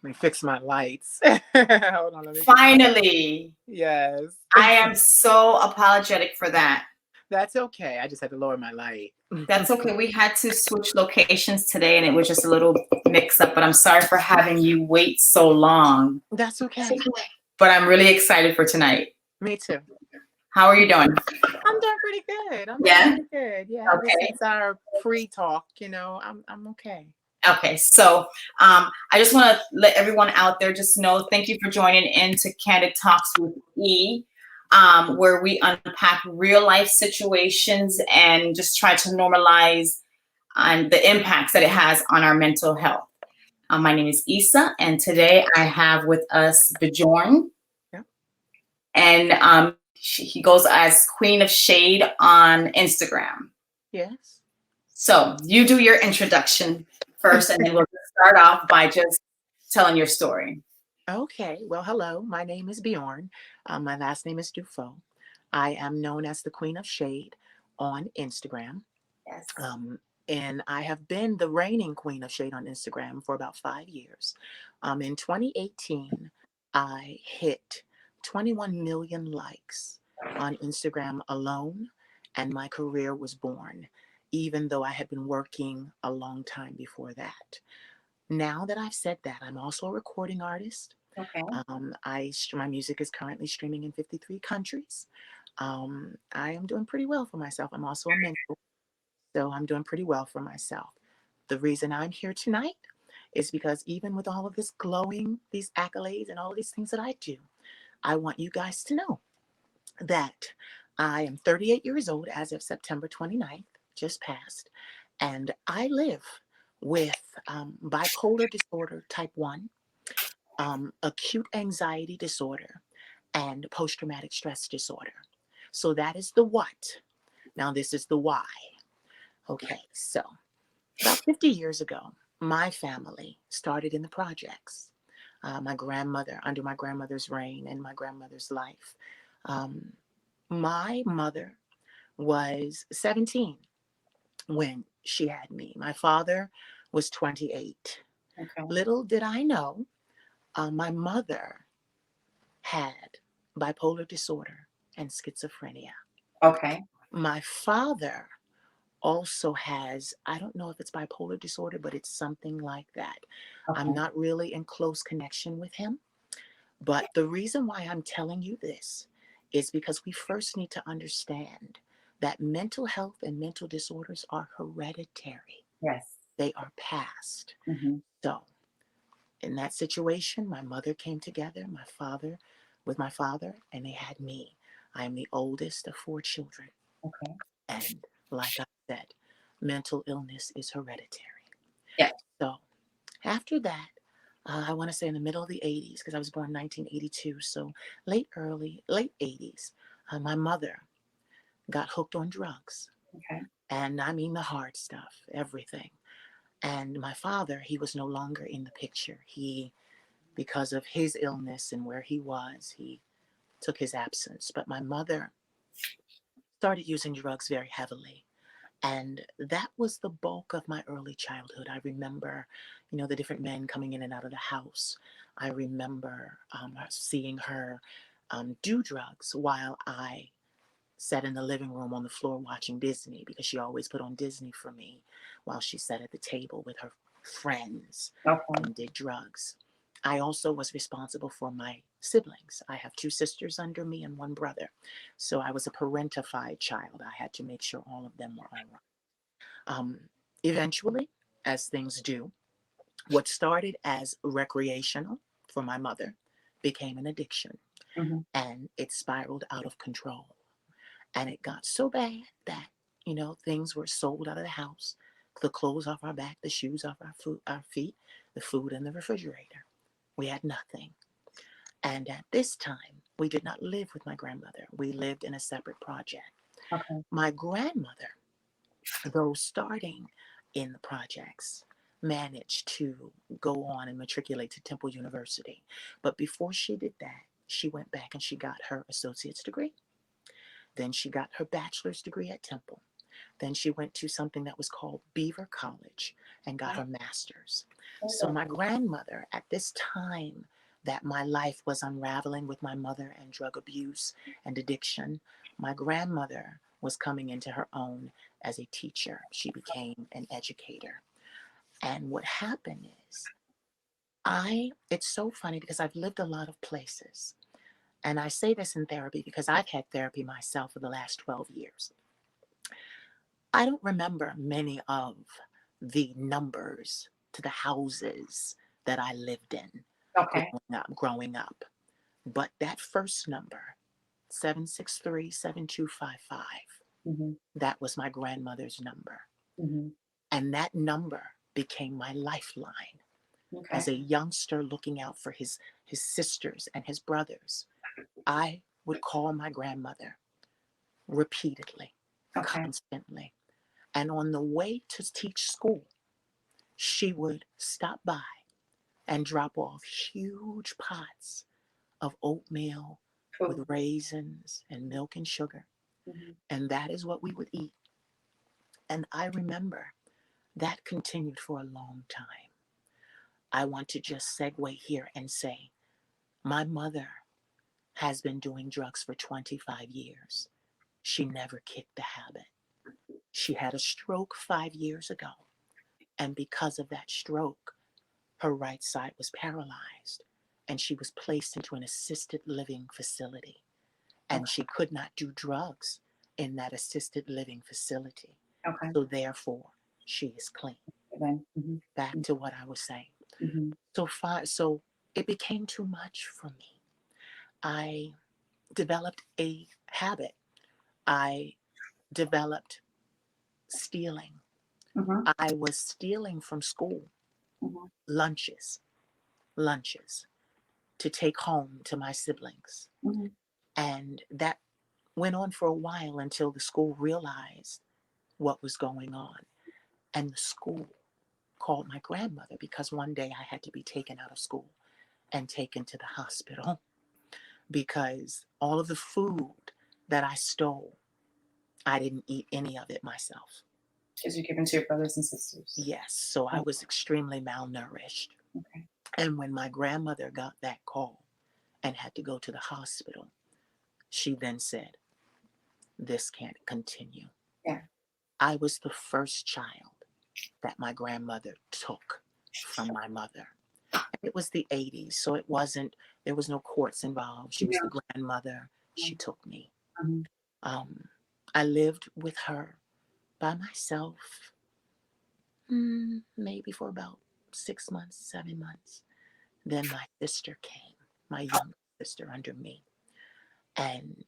Let me fix my lights. Hold on, let me fix. Finally, Yes. I am so apologetic for that. That's okay. I just had to lower my light. That's okay. We had to switch locations today and it was just a little mix up, but I'm sorry for having you wait so long. That's okay. But I'm really excited for tonight. Me too. How are you doing? I'm doing pretty good. I'm doing Yeah? pretty good. Yeah, ever Okay. since our pre-talk, I'm okay. Okay. So I just want to let everyone out there just know thank you for joining in to Candid Talks with E. Where we unpack real life situations and just try to normalize the impacts that it has on our mental health. My name is Isa, and today I have with us Bjorn, Yeah. and he goes as Queen of Shade on Instagram. Yes. So you do your introduction first, and then we'll start off by just telling your story. Okay. Well, hello. My name is Bjorn. My last name is Dufault. I am known as the Queen of Shade on Instagram. Yes. And I have been the reigning Queen of Shade on Instagram for about 5 years. In 2018, I hit 21 million likes on Instagram alone, and my career was born, even though I had been working a long time before that. Now that I've said that, I'm also a recording artist. Okay. My music is currently streaming in 53 countries. I am doing pretty well for myself. I'm also a mentor, so I'm doing pretty well for myself. The reason I'm here tonight is because even with all of this glowing, these accolades and all of these things that I do, I want you guys to know that I am 38 years old as of September 29th, just passed, and I live with bipolar disorder type 1, acute anxiety disorder, and post traumatic stress disorder. So that is the what. Now, this is the why. Okay, so about 50 years ago, my family started in the projects. Under my grandmother's reign and my grandmother's life, um, my mother was 17 when she had me. My father was 28. Okay. Little did I know, my mother had bipolar disorder and schizophrenia. Okay. My father also has, I don't know if it's bipolar disorder, but it's something like that. I'm Okay. not really in close connection with him. But the reason why I'm telling you this is because we first need to understand that mental health and mental disorders are hereditary. Yes. They are passed. Mm-hmm. So in that situation, my mother came together, with my father, and they had me. I am the oldest of 4 children. Okay. And like I said, mental illness is hereditary. Yeah. So after that, I want to say in the middle of the 80s, because I was born in 1982, so late 80s, my mother got hooked on drugs. Okay. And I mean the hard stuff, everything. And my father, he was no longer in the picture. Because of his illness and where he was, he took his absence. But my mother started using drugs very heavily. And that was the bulk of my early childhood. I remember, the different men coming in and out of the house. I remember seeing her do drugs while I sat in the living room on the floor watching Disney, because she always put on Disney for me while she sat at the table with her friends Okay. and did drugs. I also was responsible for my siblings. I have 2 sisters under me and 1 brother. So I was a parentified child. I had to make sure all of them were all right. Eventually, as things do, what started as recreational for my mother became an addiction, Mm-hmm. and it spiraled out of control. And it got so bad that, things were sold out of the house, the clothes off our back, the shoes off our feet, the food in the refrigerator. We had nothing. And at this time, we did not live with my grandmother. We lived in a separate project. Okay. My grandmother, though starting in the projects, managed to go on and matriculate to Temple University. But before she did that, she went back and she got her associate's degree. Then she got her bachelor's degree at Temple. Then she went to something that was called Beaver College and got Okay. her master's. So Oh, my grandmother, at this time that my life was unraveling with my mother and drug abuse and addiction, my grandmother was coming into her own as a teacher. She became an educator. And what happened is, it's so funny because I've lived a lot of places. And I say this in therapy because I've had therapy myself for the last 12 years. I don't remember many of the numbers to the houses that I lived in okay. growing up. But that first number, 763-7255, Mm-hmm. that was my grandmother's number. Mm-hmm. And that number became my lifeline as Okay. a youngster looking out for his sisters and his brothers. I would call my grandmother repeatedly, Okay. constantly. And on the way to teach school, she would stop by and drop off huge pots of oatmeal with Cool. raisins and milk and sugar. Mm-hmm. And that is what we would eat. And I remember that continued for a long time. I want to just segue here and say my mother has been doing drugs for 25 years. She never kicked the habit. She had a stroke 5 years ago. And because of that stroke, her right side was paralyzed and she was placed into an assisted living facility. And Okay. she could not do drugs in that assisted living facility. Okay. So therefore, she is clean. Then. Mm-hmm. Back to what I was saying. Mm-hmm. So it became too much for me. I developed a habit. I developed stealing. Mm-hmm. I was stealing from school Mm-hmm. lunches, lunches to take home to my siblings. Mm-hmm. And that went on for a while until the school realized what was going on. And the school called my grandmother because one day I had to be taken out of school and taken to the hospital because all of the food that I stole, I didn't eat any of it myself. Because you're giving to your brothers and sisters. Yes, so I Oh, was extremely malnourished. okay. And when my grandmother got that call and had to go to the hospital, she then said, "This can't continue." Yeah. I was the first child that my grandmother took from my mother. It was the 80s, so there was no courts involved. She was Yeah. the grandmother. She took me. Mm-hmm. Um, I lived with her by myself, maybe for about 6 months, 7 months. Then my sister came, my younger sister under me. And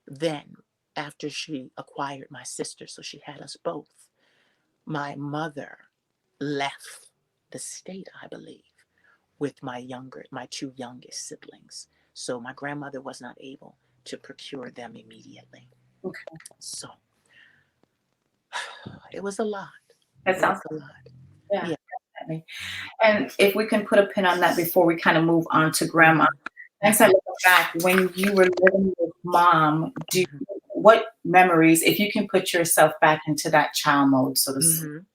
then, after she acquired my sister, so she had us both, my mother left the state, I believe, with my two youngest siblings. So my grandmother was not able to procure them immediately. Okay. So it was a lot. That It was sounds. a lot. Yeah. Yeah. Definitely. And if we can put a pin on that before we kind of move on to grandma. Mhm. Next I look back, when you were living with mom, Mhm. what memories, if you can put yourself back into that child mode, so to speak, Mhm.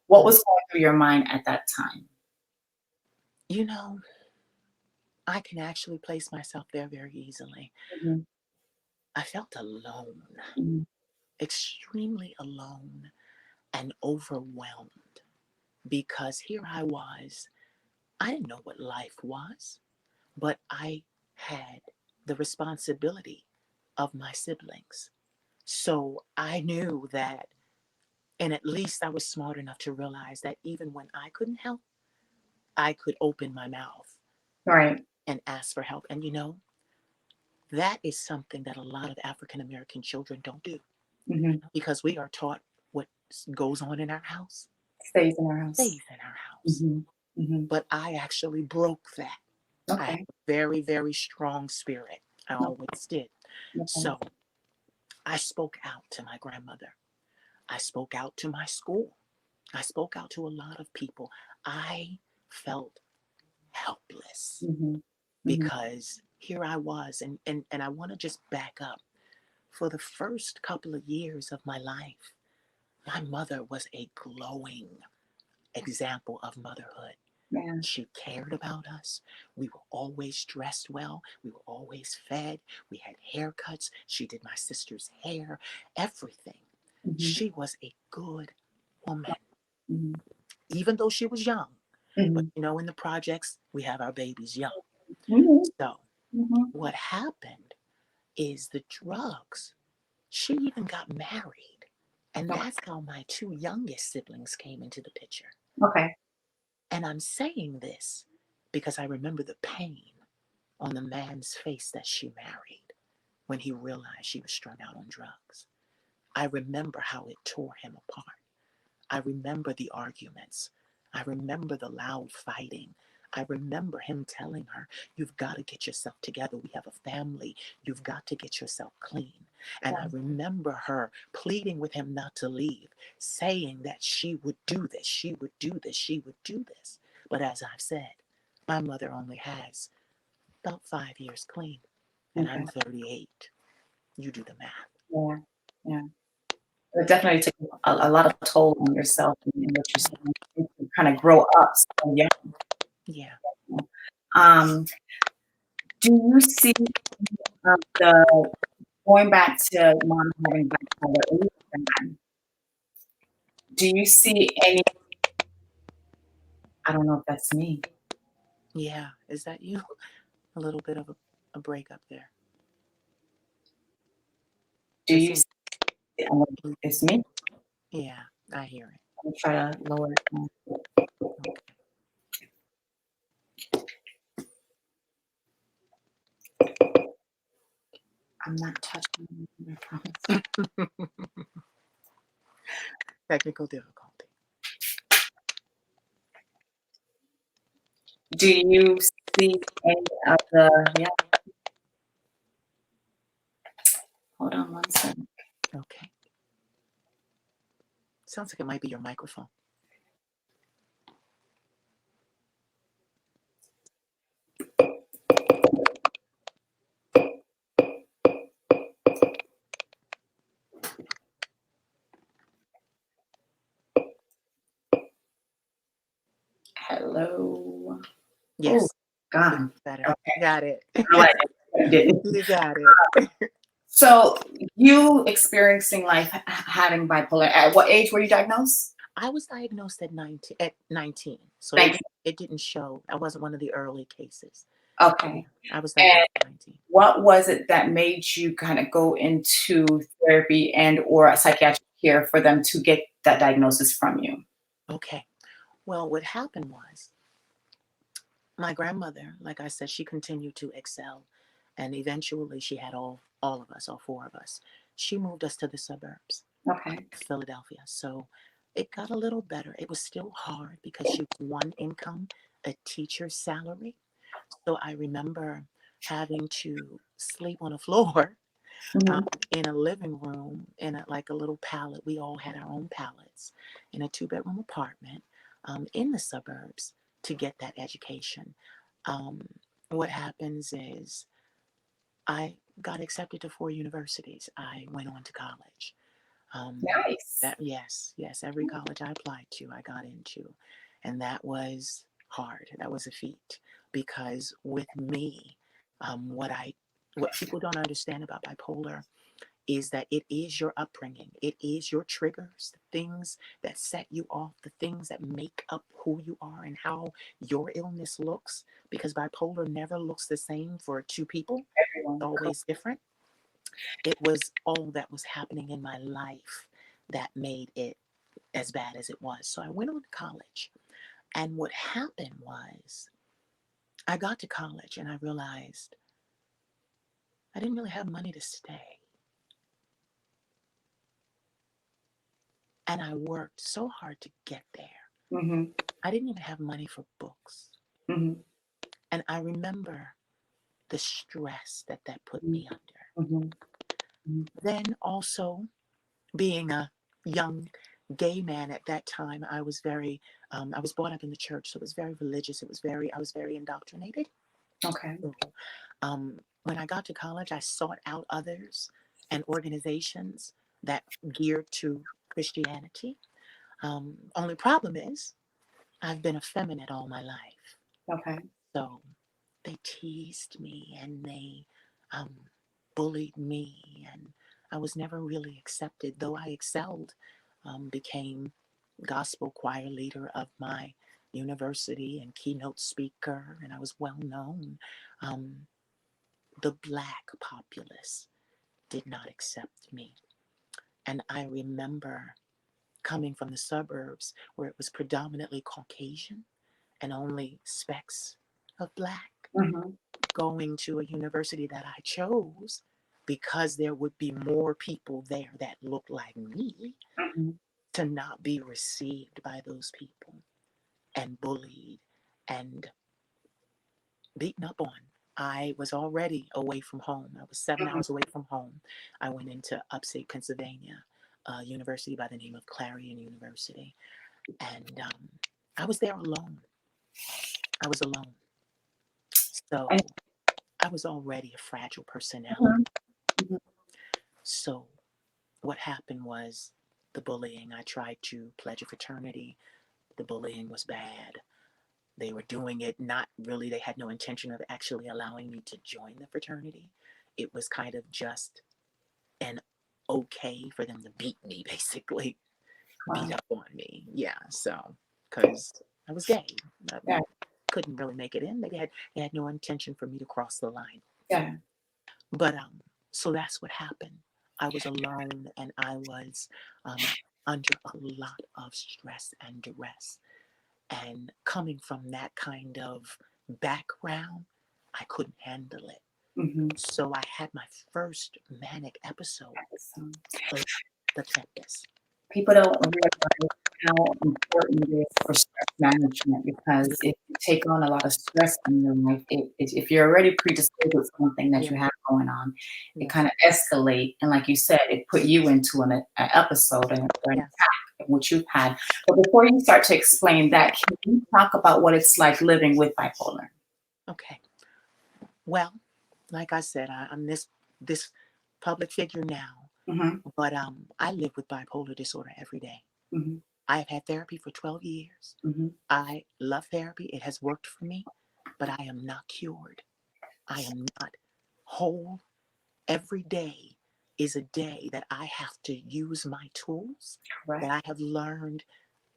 what Mhm. was going through your mind at that time? You know, I can actually place myself there very easily. Mhm, I felt alone, mhm, extremely alone and overwhelmed because here I was. I didn't know what life was, but I had the responsibility of my siblings. So I knew that, and at least I was smart enough to realize that even when I couldn't help, I could open my mouth right. and ask for help. And that is something that a lot of African American children don't do Mhm. because we are taught what goes on in our house Stays in our house. stays in our house. Mhm, mhm. But I actually broke that. I have Okay, a very, very strong spirit. I no, always did. okay, So I spoke out to my grandmother. I spoke out to my school. I spoke out to a lot of people. I felt helpless mhm, mhm, because here I was, and I want to just back up. For the first couple of years of my life, My mother was a glowing example of motherhood. Yeah. She cared about us. We were always dressed well. We were always fed. We had haircuts. She did my sister's hair, everything. Mm-hmm. She was a good woman, Mm-hmm. even though she was young. But Mm-hmm. you know, in the projects, we have our babies young. Mm-hmm. So Mm-hmm. what happened is the drugs. She even got married. And Okay. that's how my two youngest siblings came into the picture. Okay. And I'm saying this because I remember the pain on the man's face that she married when he realized she was strung out on drugs. I remember how it tore him apart. I remember the arguments. I remember the loud fighting. I remember him telling her, "You've got to get yourself together. We have a family. You've got to get yourself clean." And I remember her pleading with him not to leave, saying that she would do this, she would do this, she would do this. But as I've said, my mother only has about 5 years clean, and Okay. I'm 38. You do the math. Yeah. Yeah. It definitely took a lot of toll on yourself and what you're saying. You kind of grow up so young. Yeah. Um, do you see the going back to mom having bipolar age, do you see any, I don't know if that's me. Yeah. Is that you? A little bit of a breakup there. Do It you seems, see, it's me? yeah, I hear it. Let me try to lower it down. Okay. I'm not touching it, I promise. Technical difficulty. Do you see any of the, yeah, hold on one second. Okay. Sounds like it might be your microphone. Hello. Oh, Yes, it's gone. better. Okay. You got it. No, I didn't. You got it. So you experiencing life having bipolar, at what age were you diagnosed? I was diagnosed at 19, so 19. it didn't show. I wasn't one of the early cases. Yeah, Okay. I was And diagnosed at 19. what was it that made you kind of go into therapy and or psychiatric care for them to get that diagnosis from you? Okay. Well, what happened was my grandmother, like I said, she continued to excel, and eventually she had all of us, all four of us. She moved us to the suburbs, Okay. Philadelphia. So it got a little better. It was still hard because she was one income, a teacher's salary. So I remember having to sleep on a floor um, Mhm. in a living room in like a little pallet. We all had our own pallets in a two-bedroom apartment in the suburbs to get that education. Um, what happens is I got accepted to four universities. I went on to college. Nice. That yes, every college I applied to, I got into, and that was hard. That was a feat because with me, what people don't understand about bipolar is that it is your upbringing, it is your triggers, the things that set you off, the things that make up who you are and how your illness looks. Because bipolar never looks the same for two people; it's Everyone. Cool. always different. It was all that was happening in my life that made it as bad as it was. So I went on to college. And what happened was I got to college and I realized I didn't really have money to stay. And I worked so hard to get there. Mhm. I didn't even have money for books. Mhm. And I remember the stress that that put Mhm. me under. Mhm. Mhm. Then also being a young gay man at that time, I was brought up in the church, so it was very religious. I was very indoctrinated. Okay. So, when I got to college, I sought out others and organizations that geared to Christianity. Only problem is I've been effeminate all my life. Okay. So they teased me and they um, bullied me, and I was never really accepted, though I excelled, became gospel choir leader of my university and keynote speaker, and I was well known. Um, the black populace did not accept me. And I remember coming from the suburbs where it was predominantly Caucasian and only specks of black, Mm-hmm. going to a university that I chose because there would be more people there that looked like me, Mm-hmm. to not be received by those people and bullied and beaten up on. I was already away from home. I was 7 hours away from home. I went into upstate Pennsylvania, a university by the name of Clarion University, and I was there alone. I was alone. So And, I was already a fragile personality. mhm, mhm, So what happened was the bullying. I tried to pledge a fraternity. The bullying was bad. They were doing it not really, they had no intention of actually allowing me to join the fraternity. It was kind of just an okay for them to beat me, basically, beat wow. up on me. Yeah, so, because I was gay. I Yeah. couldn't really make it in. They had no intention for me to cross the line. Yeah. But so that's what happened. I was alone and I was under a lot of stress and duress. And coming from that kind of background, I couldn't handle it. Mm-hmm. So I had my first manic episode. So the tempest. People don't realize how important it is for stress management because if you take on a lot of stress in your life, if you're already predisposed with something that Yeah, you have going on, it kind yes, of escalate. And like you said, it put you into an episode or an yes. attack, which you've had. But before you start to explain that, can you talk about what it's like living with bipolar? Okay. Well, like I said, I'm this public figure now, Mm-hmm. but I live with bipolar disorder every day. Mm-hmm. I have had therapy for 12 years. Mm-hmm. I love therapy. It has worked for me, but I am not cured. I am not whole. Every day is a day that I have to use my tools that Correct. I have learned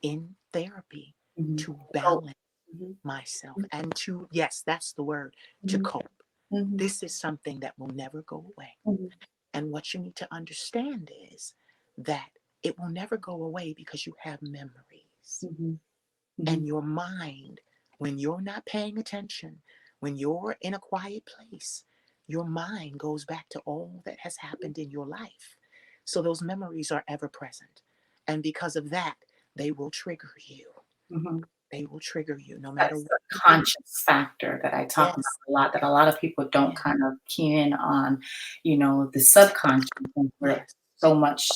in therapy Mm-hmm. to Oh. balance Mm-hmm. myself and to, yes, that's the word, to Mm-hmm. cope. Mm-hmm. This is something that will never go away. Mm-hmm. And what you need to understand is that it will never go away because you have memories. Mm-hmm. Mm-hmm. And your mind, when you're not paying attention, when you're in a quiet place, your mind goes back to all that has happened in your life. So those memories are ever present. And because of that, they will trigger you. Mm-hmm. They will trigger you no That matter what you do. subconscious factor that I talk about Yes. a lot, that a lot of people don't Yeah. kind of key in on, the subconscious, and we're Yes. so much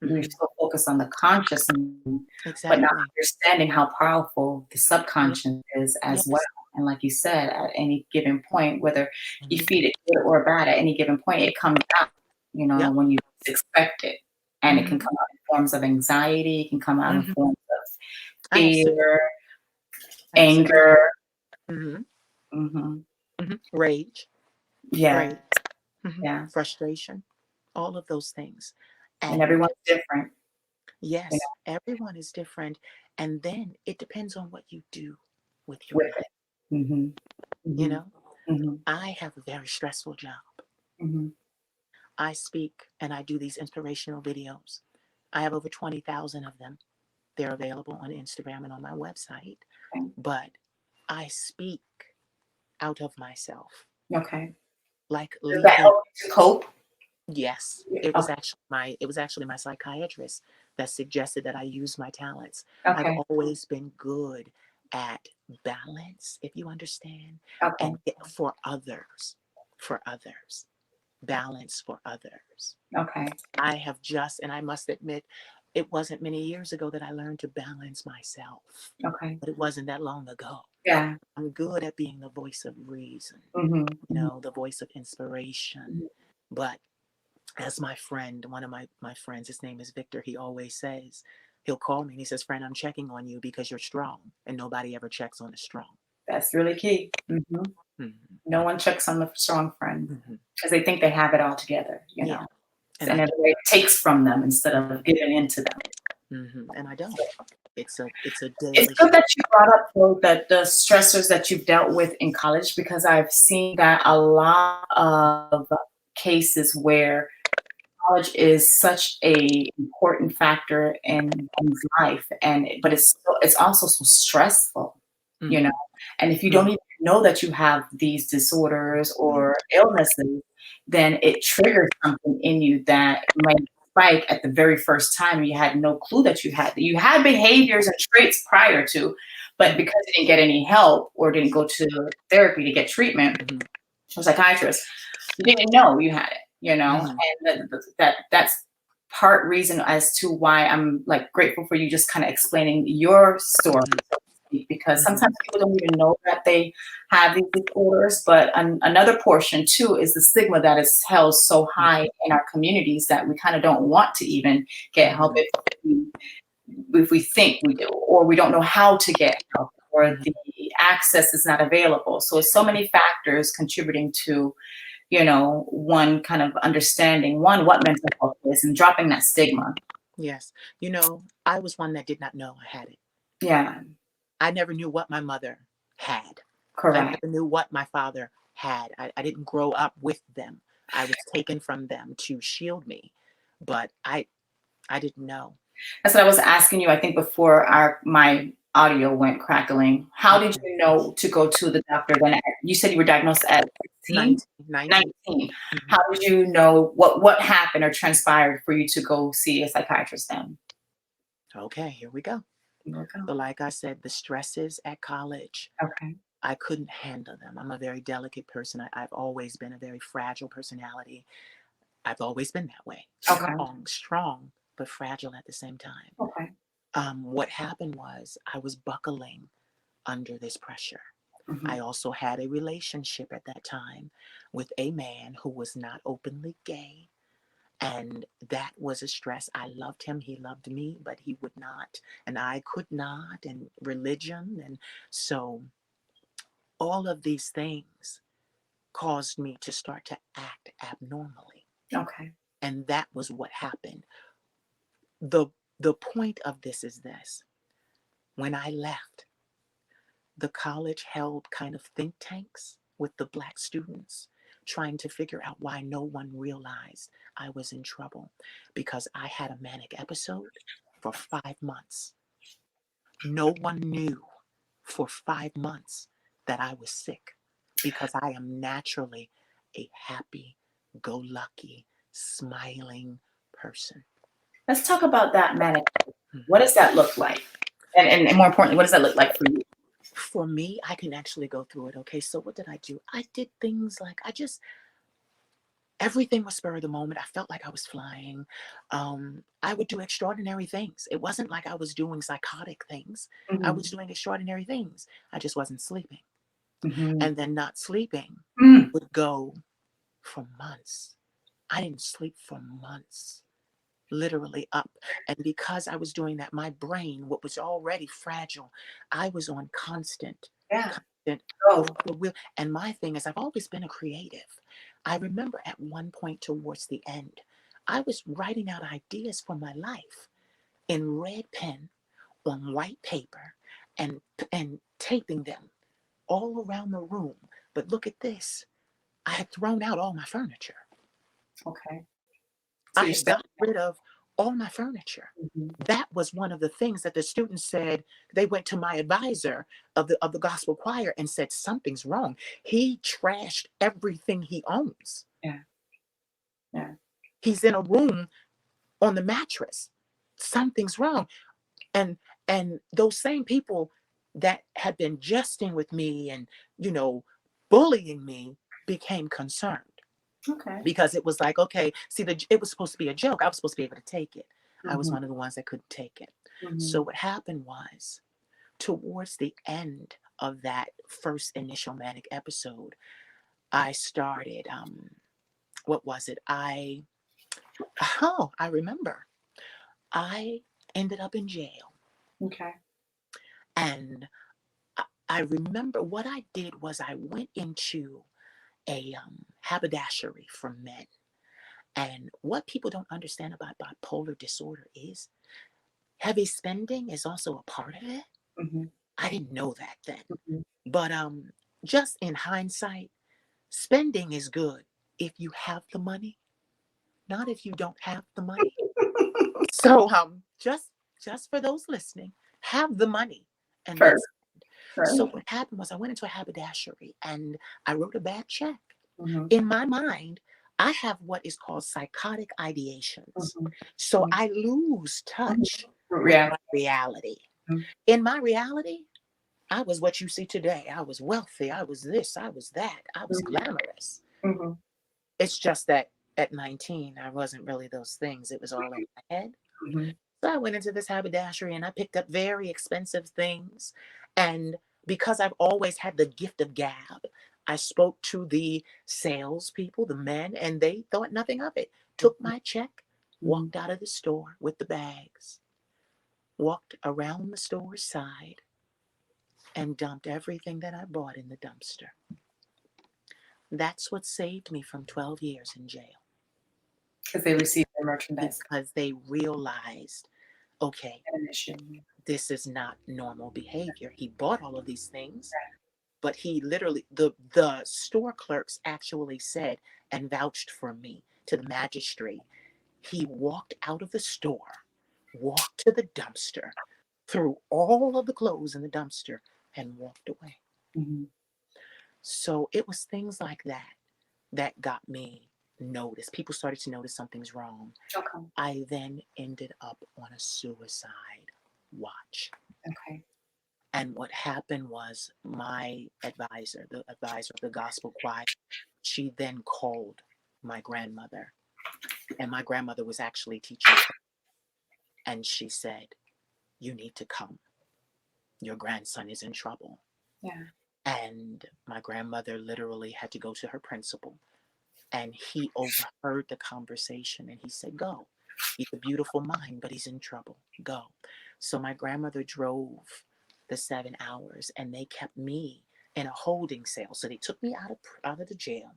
we're Hmm. so focused on the conscious, but not Exactly. understanding how powerful the Yeah. subconscious is as well. Yes. And like you said, at any given point, whether you Hmm. feed it good or bad, at any given point, it comes out, Yep. when you least expect it. And it can Hmm. come out in forms of anxiety, it can come out in Hmm. forms of I have severe, fear, I have severe. anger. Hmm. Hmm. Rage, Yeah, rage, yeah, frustration, all of those things. and And everyone's different, you yes, know, everyone is different. And then it depends on what you do with your with life. it. Mhm, You mhm, know, mhm, I have a very stressful job. mhm. I speak and I do these inspirational videos. I have over 20,000 of them. They're available on Instagram and on my website. Okay, But I speak out of myself, okay. like Does that leaving. help you to cope? Yes, Yeah, it was okay, actually my psychiatrist that suggested that I use my talents. I've okay, always been good at balance, if you understand, okay, and for others, balance for others. okay, I have just, and I must admit, it wasn't many years ago that I learned to balance myself, okay. but it wasn't that long ago. Yeah. I'm good at being the voice of reason, Mhm, mhm, the voice of inspiration, mhm. but As my friend, one of my friends, his name is Victor, he always says, he'll call me and he says, "Friend, I'm checking on you because you're strong." And nobody ever checks on the strong. That's really key. Hmm. No one checks on the strong friend Hmm. because they think they have it all together, you Yeah. know, And and I everybody takes from them instead of giving into them. and I don't. It's a It's daily good struggle. that you brought up though that the stressors that you've dealt with in college because I've seen that a lot of cases where college is such a important factor in one's life, and but it's also so stressful, you know. Hmm. And if you don't Hmm. even know that you have these disorders Hmm. or illnesses, then it triggers something in you that might spike at the very first time. You had no clue that you had behaviors and traits prior to, but because you didn't get any help or didn't go to therapy to get treatment, Hmm. or psychiatrist, you didn't know you had it, you know, Hmm. and that's part reason as to why I'm like grateful for you just kind of explaining your story, Hmm. so to speak, because Hmm. sometimes people don't even know that they have these disorders. But another portion too is the stigma that is held so high in our communities that we kind of don't want to even get help Hmm. if we think we do, or we don't know how to get help, or Hmm. the access is not available. So it's so many factors contributing to, you know, one kind of understanding one what mental health is and dropping that stigma. Yes. I was one that did not know I had it. Yeah, I never knew what my mother had. I correct. never knew what my father had. I didn't grow up with them. I was taken from them to shield me, but I didn't know. That's what I was asking you, I think, before our my audio went crackling. How did Mhm. you know to go to the doctor then? You said you were diagnosed at 16? 19, 19. 19. How Mhm. did you know what happened or transpired for you to go see a psychiatrist then? Okay, here we go. Here we go. So, like I said, the stresses at college, Okay. I couldn't handle them. I'm a very delicate person. I've always been a very fragile personality. I've always been that way. Okay. Strong, strong, but fragile at the same time. Okay. What happened was I was buckling under this pressure. Mhm. I also had a relationship at that time with a man who was not openly gay. And that was a stress. I loved him. He loved me, but he would not. And I could not. And religion. And so all of these things caused me to start to act abnormally. Okay. And that was what happened. The, the point of this is this: when I left, the college held kind of think tanks with the Black students, trying to figure out why no one realized I was in trouble, because I had a manic episode for 5 months. No one knew for 5 months that I was sick, because I am naturally a happy go lucky, smiling person. Let's talk about that manic. What Mhm. does that look like? And more importantly, what does that look like for you? For me, I can actually go through it. Okay, so what did I do? I did things like everything was spur of the moment. I felt like I was flying. I would do extraordinary things. It wasn't like I was doing psychotic things. I Mhm. was doing extraordinary things. I just wasn't sleeping. Mhm. And then not sleeping Mm. would go for months. I didn't sleep for months, literally up. And because I was doing that, my brain, what was already fragile, I was on Yeah. constant Go. hamster wheel. And my thing is, I've always been a creative. I remember at one point towards the end, I was writing out ideas for my life in red pen on white paper and taping them all around the room. But look at this. I had thrown out all my furniture. Okay. So I you're had stuck. got rid of all my furniture. Mhm. That was one of the things that the students said. They went to my advisor of the gospel choir and said something's wrong. He trashed everything he owns. Yeah. Yeah. He's in a room on the mattress. Something's wrong. And those same people that had been jesting with me and you know bullying me became concerned, Okay. because it was like, okay, see, it was supposed to be a joke. I was supposed to be able to take it. I was Mhm. one of the ones that couldn't take it. So Mhm. what happened was, towards the end of that first initial manic episode, I started, what was it? I Oh, I remember. I ended up in jail. Okay. And I remember what I did was I went into a haberdashery for men. And what people don't understand about bipolar disorder is heavy spending is also a part of it. Mm-hmm. I didn't know that then. Mm-hmm. But just in hindsight, spending is good if you have the money, not if you don't have the money. So just for those listening, have the money and then First, spend. So right? what happened was I went into a haberdashery and I wrote a bad check. Mm-hmm. In my mind, I have what is called psychotic ideations. Mm-hmm. So I lose touch Mm-hmm. with Yeah. my reality. In my reality, I was what you see today. I was wealthy. I was this. I was that. I was glamorous. Mm-hmm. It's just that at 19, I wasn't really those things. It was all in my head. Mm-hmm. So I went into this haberdashery and I picked up very expensive things. And because I've always had the gift of gab, I spoke to the salespeople, the men, and they thought nothing of it. Took my check, Mm-hmm. walked out of the store with the bags, walked around the store side, and dumped everything that I bought in the dumpster. That's what saved me from 12 years in jail Because they received their merchandise because they realized, okay, at an issue. this is not normal behavior. He bought all of these things, but he literally, the store clerks actually said and vouched for me to the magistrate. He walked out of the store, walked to the dumpster, threw all of the clothes in the dumpster, and walked away. Mm-hmm. So it was things like that that got me noticed. People started to notice something's wrong. Okay. I then ended up on a suicide watch. Okay. And what happened was my advisor, the advisor of the gospel choir, she then called my grandmother. And my grandmother was actually teaching prayer. And she said, "You need to come. Your grandson is in trouble." Yeah. And my grandmother literally had to go to her principal. And he overheard the conversation and he said, "Go. He's a beautiful mind, but he's in trouble. Go." So my grandmother drove the 7 hours and they kept me in a holding cell. So they took me out of the jail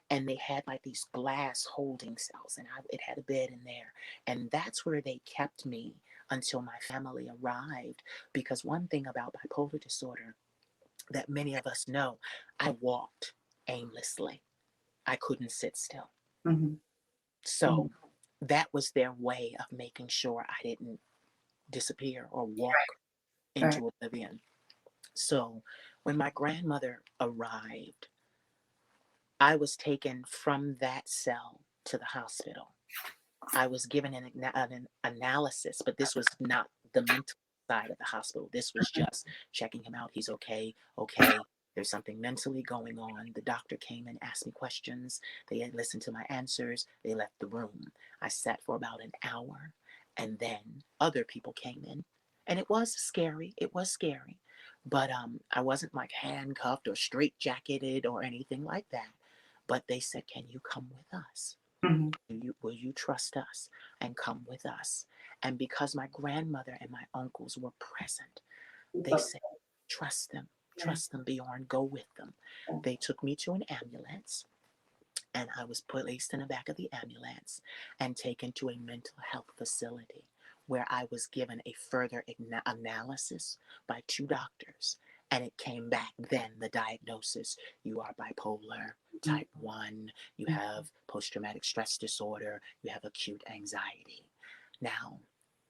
and they had like these glass holding cells and it had a bed in there. And that's where they kept me until my family arrived. Because one thing about bipolar disorder that many of us know, I walked aimlessly. I couldn't sit still. Mm-hmm. So that was their way of making sure I didn't disappear or walk Right. into oblivion. So when my grandmother arrived, I was taken from that cell to the hospital. I was given an analysis, but this was not the mental side of the hospital. This was just checking him out. He's okay. Okay. There's something mentally going on. The doctor came and asked me questions. They had listened to my answers. They left the room. I sat for about an hour and then other people came in. And it was scary. It was scary. But I wasn't like handcuffed or straitjacketed or anything like that. But they said, "Can you come with us? Mm-hmm. Will you trust us and come with us?" And because my grandmother and my uncles were present, they said, Yeah. trust them, Bjorn, go with them. They took me to an ambulance and I was placed in the back of the ambulance and taken to a mental health facility where I was given a further analysis by two doctors. And it came back then the diagnosis: you are bipolar, type 1, you have post traumatic stress disorder, you have acute anxiety. Now,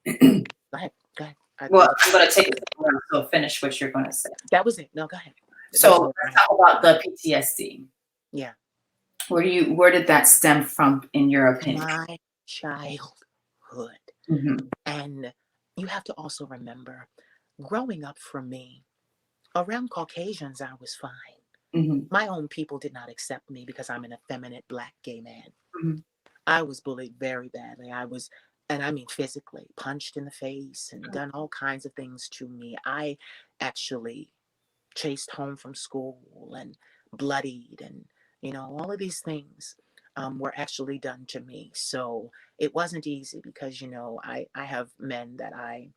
go ahead, go ahead. Well, I'm going to take it somewhere, so finish what you're going to say. That was it. No, go ahead. There's So more. let's talk about the PTSD. Yeah. Where did that stem from, in your opinion? My childhood. Mm-hmm. And you have to also remember, growing up for me, around Caucasians, I was fine. Mm-hmm. My own people did not accept me because I'm an effeminate black gay man. Mm-hmm. I was bullied very badly. And I mean physically, punched in the face and done all kinds of things to me. I actually chased home from school and bloodied and, all of these things. were actually done to me. So it wasn't easy because, I have men that I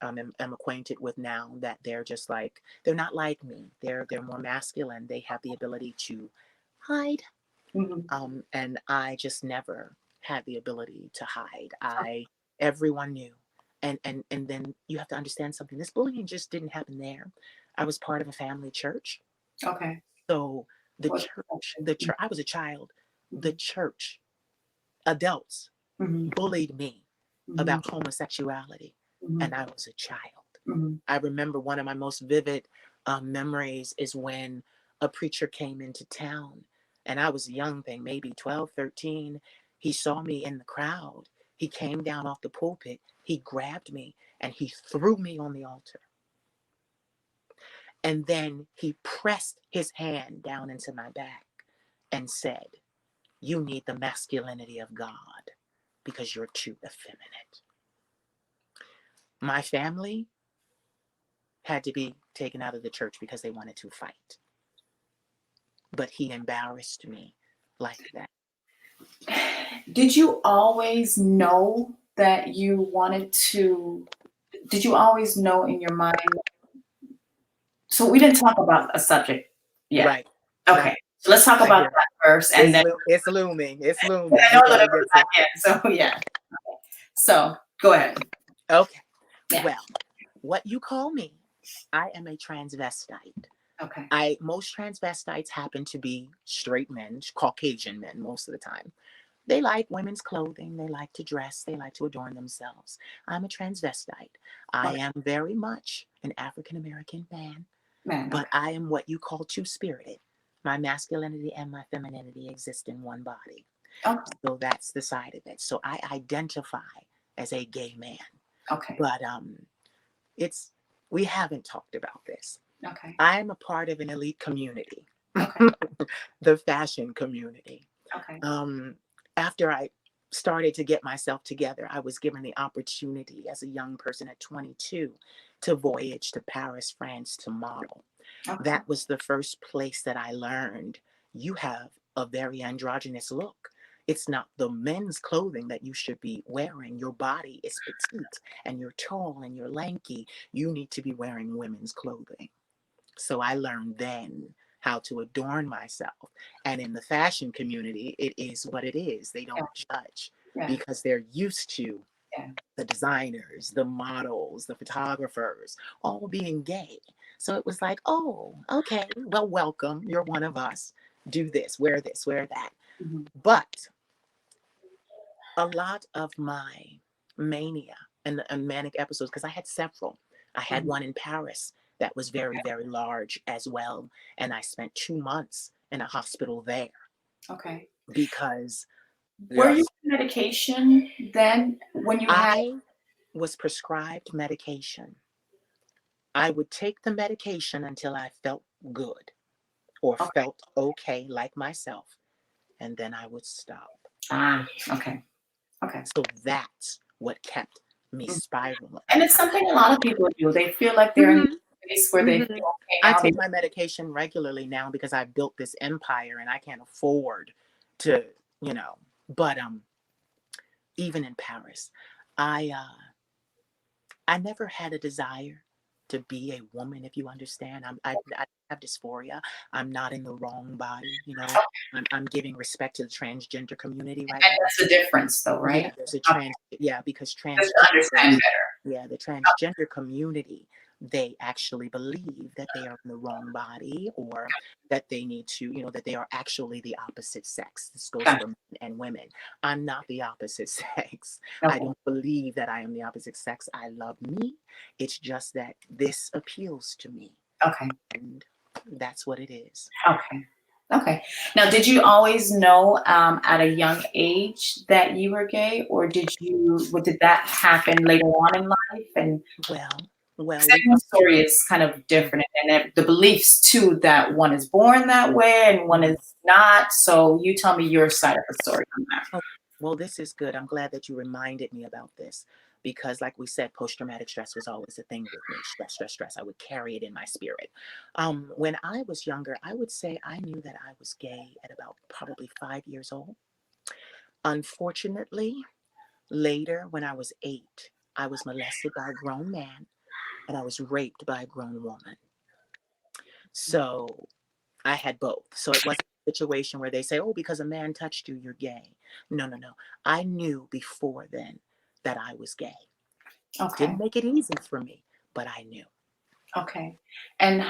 am acquainted with now that they're just like, they're not like me. They're more masculine. They have the ability to hide. Mhm. And I just never had the ability to hide. Everyone knew. And then you have to understand something. This bullying just didn't happen there. I was part of a family church. Okay. So What? the church, I was a child. The Mhm. church, adults Mhm. bullied me Mhm. about homosexuality, Mhm. and I was a child. Mhm. I remember one of my most vivid memories is when a preacher came into town, and I was a young thing, maybe 12, 13. He saw me in the crowd. He came down off the pulpit. He grabbed me and he threw me on the altar. And then he pressed his hand down into my back and said, "You need the masculinity of God because you're too effeminate." My family had to be taken out of the church because they wanted to fight. But he embarrassed me like that. Did you always know that you wanted to? Did you always know in your mind? So we didn't talk about a subject yet. Right. Okay, Right. so let's talk I about hear. that first, and then It's looming. It's looming. I We know a little gotta bit get of to. that yet. So yeah. So go ahead. Okay. Yeah. Well, what you call me, I am a transvestite. Okay. Most transvestites happen to be straight men, Caucasian men most of the time. They like women's clothing. They like to dress. They like to adorn themselves. I'm a transvestite. I Okay. am very much an African American man, Man. but Okay. I am what you call two spirited. My masculinity and my femininity exist in one body. Okay. So that's the side of it. So I identify as a gay man. Okay. But it's we haven't talked about this. Okay. I am a part of an elite community, Okay. the fashion community. Okay. Um, After I started to get myself together, I was given the opportunity as a young person at 22 to voyage to Paris, France to model. Okay. That was the first place that I learned you have a very androgynous look. It's not the men's clothing that you should be wearing. Your body is petite and you're tall and you're lanky. You need to be wearing women's clothing. So I learned then how to adorn myself. And in the fashion community, it is what it is. They Yeah. don't judge Yeah. because they're used to Yeah. the designers, the models, the photographers, all being gay. So it was like, oh, okay, well, welcome. You're one of us. Do this, wear that. Mhm. But a lot of my mania and manic episodes, because I had several. I had Mhm. one in Paris that was very, very large as well. And I spent 2 months in a hospital there Okay. because Were you yes, on medication then when you had? I was prescribed medication. I would take the medication until I felt good or Okay. felt okay, like myself, and then I would stop. Ah. Okay. Okay. So that's what kept me Mm. spiraling. And it's something a lot of people do. They feel like they're in Mhm, a space where they mhm. feel okay I now. They take my medication regularly now because I've built this empire and I can't afford to, you know. But even in Paris, I never had a desire to be a woman, if you understand. I have dysphoria. I'm not in the wrong body. I'm giving respect to the transgender community right And now. that's the difference though, Yeah, right? there's a Okay. because Just to transgender, understand better. yeah, the transgender community, they actually believe that they are in the wrong body or that they need to, that they are actually the opposite sex. This goes Gotcha. for men and women. I'm not the opposite sex. I Okay. don't believe that I am the opposite sex. I love me. It's just that this appeals to me. Okay. And that's what it is. Okay. Okay. Now, did you always know at a young age that you were gay, or did that happen later on in life? And Well, 'cause we come everyone's story is kind of different, and then the beliefs too that one is born that way and one from. is not. So you tell me your side of the story on that. Oh, well, this is good. I'm glad that you reminded me about this because, like we said, post traumatic stress was always a thing with me. Stress, stress, stress. I would carry it in my spirit. When I was younger, I would say I knew that I was gay at about probably 5 years old. Unfortunately, later when I was 8, I was molested by a grown man and I was raped by a grown woman. So I had both. So it wasn't a situation where they say, oh, because a man touched you, you're gay. No, no, no. I knew before then that I was gay. Okay. Didn't make it easy for me, but I knew. Okay. And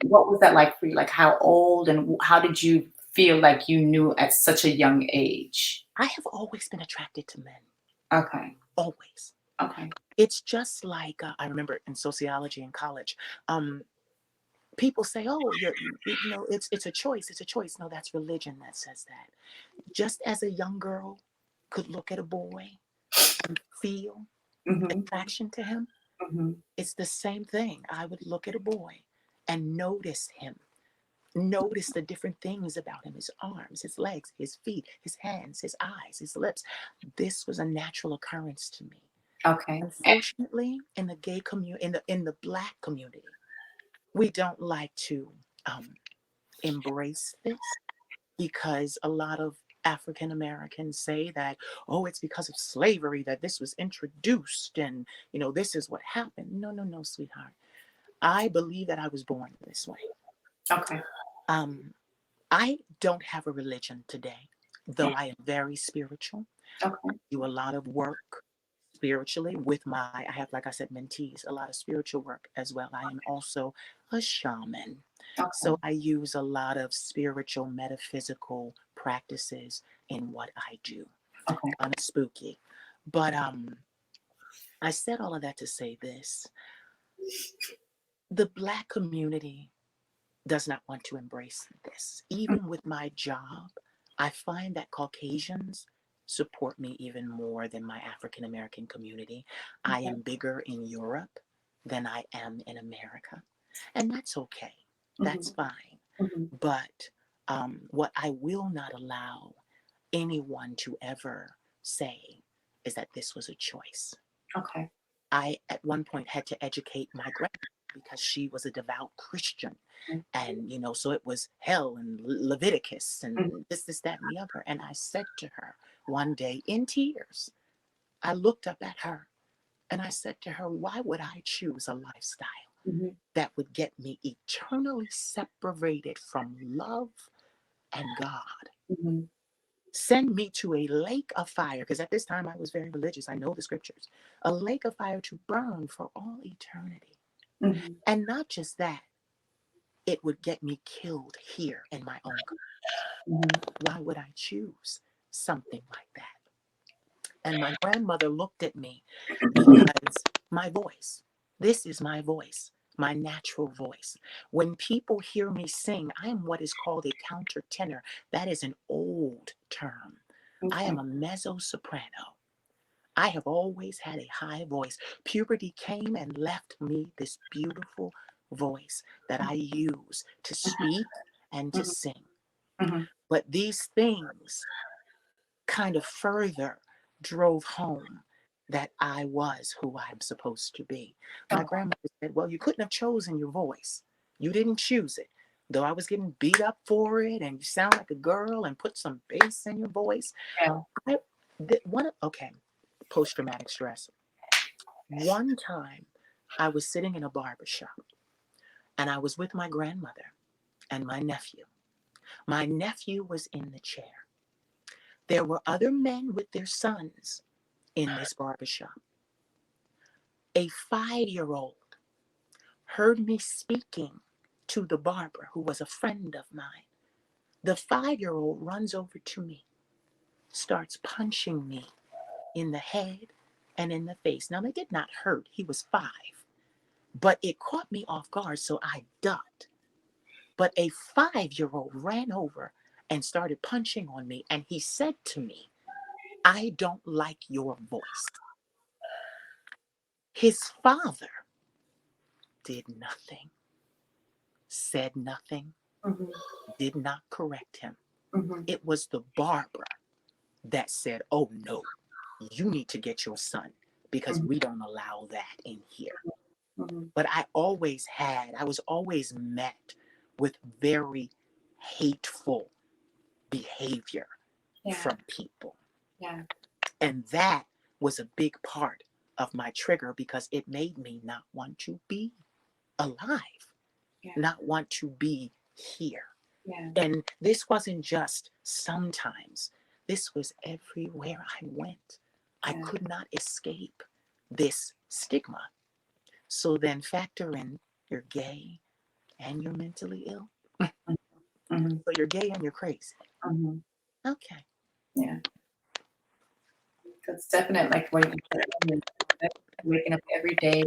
what was that like for you? Like how old and how did you feel like you knew at such a young age? I have always been attracted to men, Okay. always. Okay. It's just like I remember in sociology in college, um, people say, "Oh, it's a choice. It's a choice." No, that's religion that says that. Just as a young girl could look at a boy and feel Mhm. attraction to him, Mhm. it's the same thing. I would look at a boy and notice him, notice the different things about him: his arms, his legs, his feet, his hands, his eyes, his lips. This was a natural occurrence to me. Okay. Unfortunately, in the gay community, in the black community, we don't like to um, embrace this because a lot of African Americans say that, oh, it's because of slavery that this was introduced and, this is what happened. No, no, no, sweetheart. I believe that I was born this way. Okay. Um, I don't have a religion today, though I am very spiritual. Okay. Do a lot of work spiritually with I have, like I said, mentees, a lot of spiritual work as well. I am also a shaman. Okay. So I use a lot of spiritual, metaphysical practices in what I do. Okay. Kind of spooky. But I said all of that to say this. The black community does not want to embrace this. Even with my job, I find that Caucasians support me even more than my African American community. I Okay. am bigger in Europe than I am in America. And that's okay. That's Mhm. fine. Mhm. But what I will not allow anyone to ever say is that this was a choice. Okay. I, at one point, had to educate my grandmother because she was a devout Christian. And, so it was hell and Leviticus Mhm. and this, that, and the other. And I said to her one day in tears, I looked up at her and I said to her, why would I choose a lifestyle Mhm. that would get me eternally separated from love and God? Mhm. Send me to a lake of fire, because at this time I was very religious. I know the scriptures. A lake of fire to burn for all eternity. Mhm. And not just that, it would get me killed here in my own country. Mhm. Why would I choose something like that? And my grandmother looked at me because my voice, this is my voice, my natural voice. When people hear me sing, I am what is called a countertenor. That is an old term. I am Okay. a mezzo soprano. I have always had a high voice. Puberty came and left me this beautiful voice that I use to speak and to Mhm. sing. Mhm. But these things kind of further drove home that I was who I'm supposed to be. My Okay. grandmother said, well, you couldn't have chosen your voice. You didn't choose it. Though I was getting beat up for it and you sound like a girl and put some bass in your voice. Yeah. I, okay, post traumatic stress. One time I was sitting in a barber shop and I was with my grandmother and my nephew. My nephew was in the chair. There were other men with their sons in this barber shop. A 5-year old heard me speaking to the barber who was a friend of mine. The 5-year old runs over to me, starts punching me in the head and in the face. Now, they did not hurt. He was 5, but it caught me off guard, so I ducked. But a 5-year old ran over and started punching on me, and he said to me, I don't like your voice. His father did nothing, said nothing, Mhm. did not correct him. Mhm. It was the barber that said, oh no, you need to get your son because Mhm. we don't allow that in here. Mhm. But I was always met with very hateful behavior Yeah. from people. Yeah. And that was a big part of my trigger because it made me not want to be alive, Yeah. not want to be here. Yeah. And this wasn't just sometimes, this was everywhere I went. I Yeah. could not escape this stigma. So then factor in you're gay and you're mentally ill. Mm-hmm. So you're gay and you're crazy. Mm-hmm. Okay. Yeah. It's definitely like what you said earlier, waking up every day,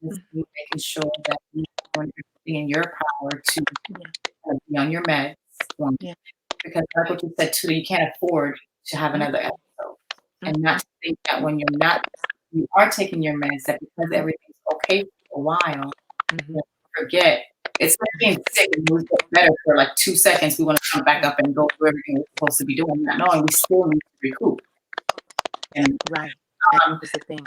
just you making sure that you're doing everything in your power to Yeah. be on your meds. One, Yeah. because like what you said too, you can't afford to have Mm, another episode. mm, And not to think that when you are taking your meds, that because everything's okay for a while, mhm, you forget. It's like being sick and we get better for like 2 seconds. We want to come back right. up and go do everything we're supposed to be doing, not knowing we still need to recoup. And Right. And um, here's the thing.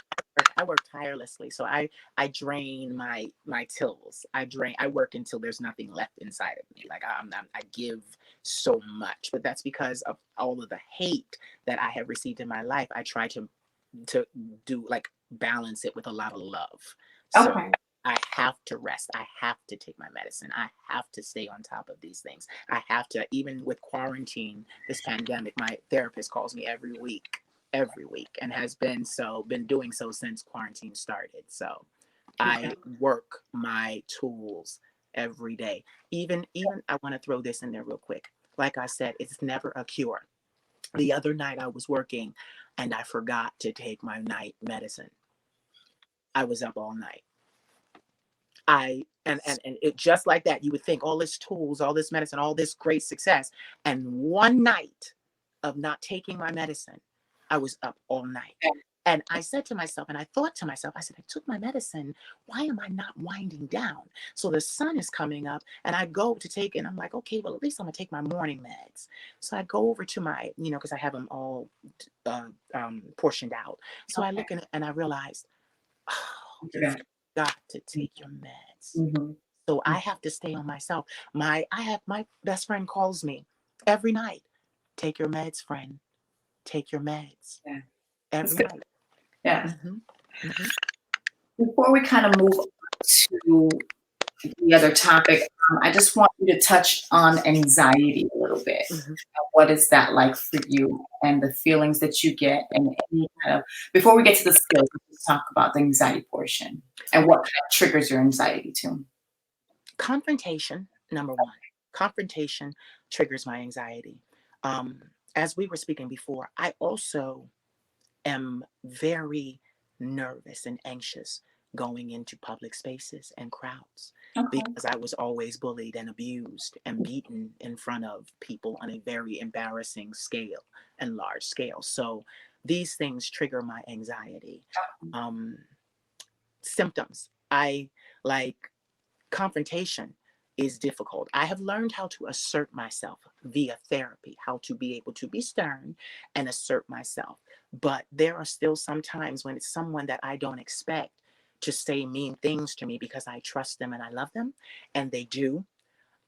I work tirelessly. So I drain my tills. I work until there's nothing left inside of me. Like I give so much. But that's because of all of the hate that I have received in my life. I try to do like balance it with a lot of love. So okay. I have to rest. I have to take my medicine. I have to stay on top of these things. I have to, even with quarantine, this pandemic, my therapist calls me every week, and has been doing so since quarantine started. So Okay. I work my tools every day. Even I want to throw this in there real quick. Like I said, it's never a cure. The other night I was working and I forgot to take my night medicine. I was up all night. And it just like that, you would think all this tools, all this medicine, all this great success. And one night of not taking my medicine, I was up all night. And I said to myself, and I thought to myself, I said, I took my medicine. Why am I not winding down? So the sun is coming up, and I go to take it. And I'm like, okay, well, at least I'm going to take my morning meds. So I go over to my, because I have them all portioned out. So I Okay. look in it and I realized, oh, Yeah. you've got to take your meds. Mm-hmm. So I have to stay on myself. My best friend calls me every night. Take your meds, friend. Take your meds Yeah. That's every good. night. Yeah. Hmm. Hmm. Before we kind of move on to the other topic, I just want you to touch on anxiety a little bit. Hmm. What is that like for you and the feelings that you get and any kind of before we get to the skills, let's talk about the anxiety portion and Okay. what kind of triggers your anxiety too. Confrontation, number one. Confrontation triggers my anxiety. Um, as we were speaking before, I also am very nervous and anxious going into public spaces and crowds Okay. because I was always bullied and abused and beaten in front of people on a very embarrassing scale and large scale. So these things trigger my anxiety. Um, Symptoms. I like confrontation is difficult. I have learned how to assert myself via therapy, how to be able to be stern and assert myself. But there are still some times when it's someone that I don't expect to say mean things to me because I trust them and I love them, and they do.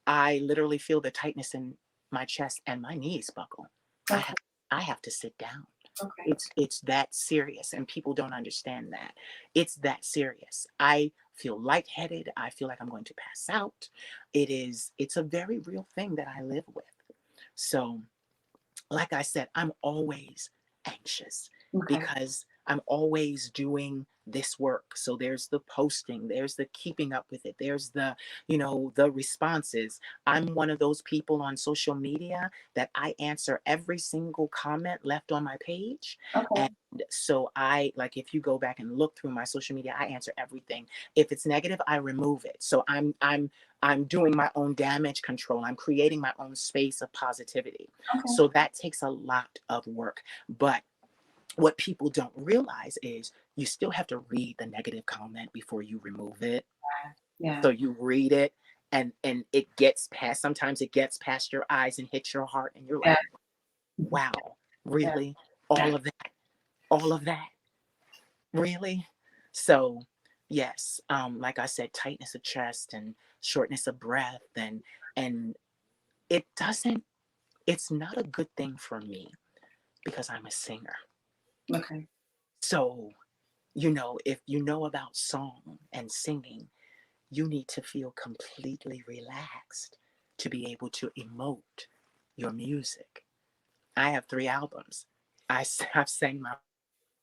I literally feel the tightness in my chest and my knees buckle. I Okay. have I have to sit down. Okay. It's that serious, and people don't understand that. It's that serious. I feel lightheaded. I feel like I'm going to pass out. It's a very real thing that I live with. So like I said, I'm always anxious Okay. because I'm always doing this work. So there's the posting, there's the keeping up with it, there's the responses. I'm one of those people on social media that I answer every single comment left on my page. And Okay. so like if you go back and look through my social media, I answer everything. If it's negative, I remove it. So I'm doing my own damage control. I'm creating my own space of positivity. Okay. So that takes a lot of work. But what people don't realize is you still have to read the negative comment before you remove it. Yeah. So you read it, and it gets past, sometimes it gets past your eyes and hits your heart, and you're Yeah. like, wow, Yeah. really? All of that? All of that? Really? So yes, like I said, tightness of chest and shortness of breath, and it doesn't it's not a good thing for me Because I'm a singer. Okay. So, if you know about song and singing, you need to feel completely relaxed to be able to emote your music. I have 3 albums. I've sang my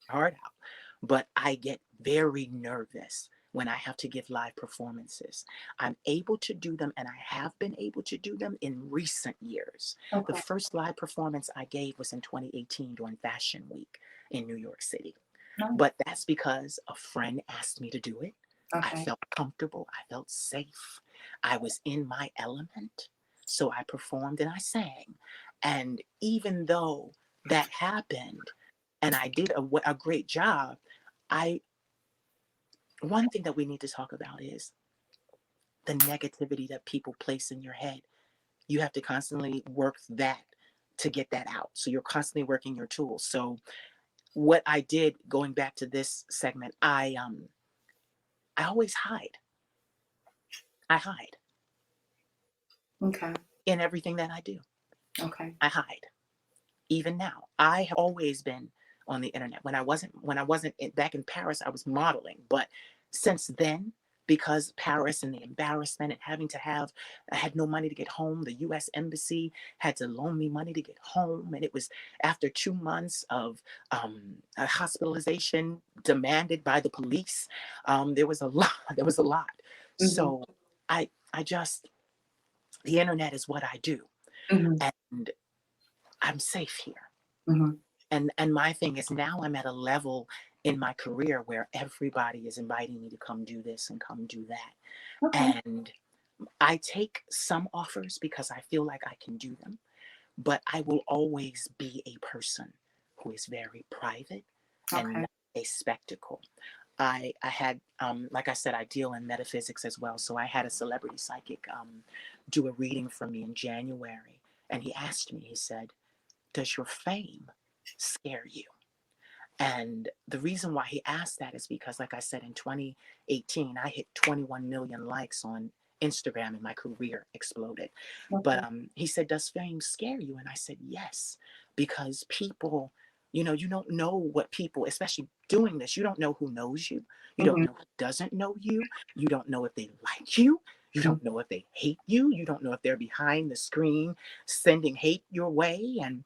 heart out, but I get very nervous when I have to give live performances. I'm able to do them, and I have been able to do them in recent years. The Okay. first live performance I gave was in 2018 during Fashion Week in New York City. No. But that's because a friend asked me to do it. I Okay. felt comfortable. I felt safe. I was in my element. So I performed and I sang. And even though that happened and I did a great job, I one thing that we need to talk about is the negativity that people place in your head. You have to constantly work that to get that out. So you're constantly working your tools. So what I did going back to this segment, I always hide. I hide Okay. in everything that I do. Okay. I hide. Even now, I have always been on the internet. When I wasn't back in Paris, I was modeling. But since then, because Paris and the embarrassment and having to have, I had no money to get home. The U.S. Embassy had to loan me money to get home, and it was after 2 months of a hospitalization demanded by the police. There was a lot. There was a lot. Mm-hmm. So I just the internet is what I do, Mm-hmm. and I'm safe here. Mm-hmm. And my thing is now I'm at a level in my career where everybody is inviting me to come do this and come do that. Okay. And I take some offers because I feel like I can do them, but I will always be a person who is very private and Okay. not a spectacle. I had like I said, I deal in metaphysics as well. So I had a celebrity psychic do a reading for me in January, and he asked me. He said, "Does your fame scare you?" And the reason why he asked that is because, like I said, in 2018, I hit 21 million likes on Instagram and my career exploded. But Okay. he said, "Does fame scare you?" And I said, "Yes," because people, you don't know what people, especially doing this, you don't know who knows you. You don't Mm-hmm. know who doesn't know you. You don't know if they like you. You don't know if they hate you. You don't know if they're behind the screen sending hate your way. And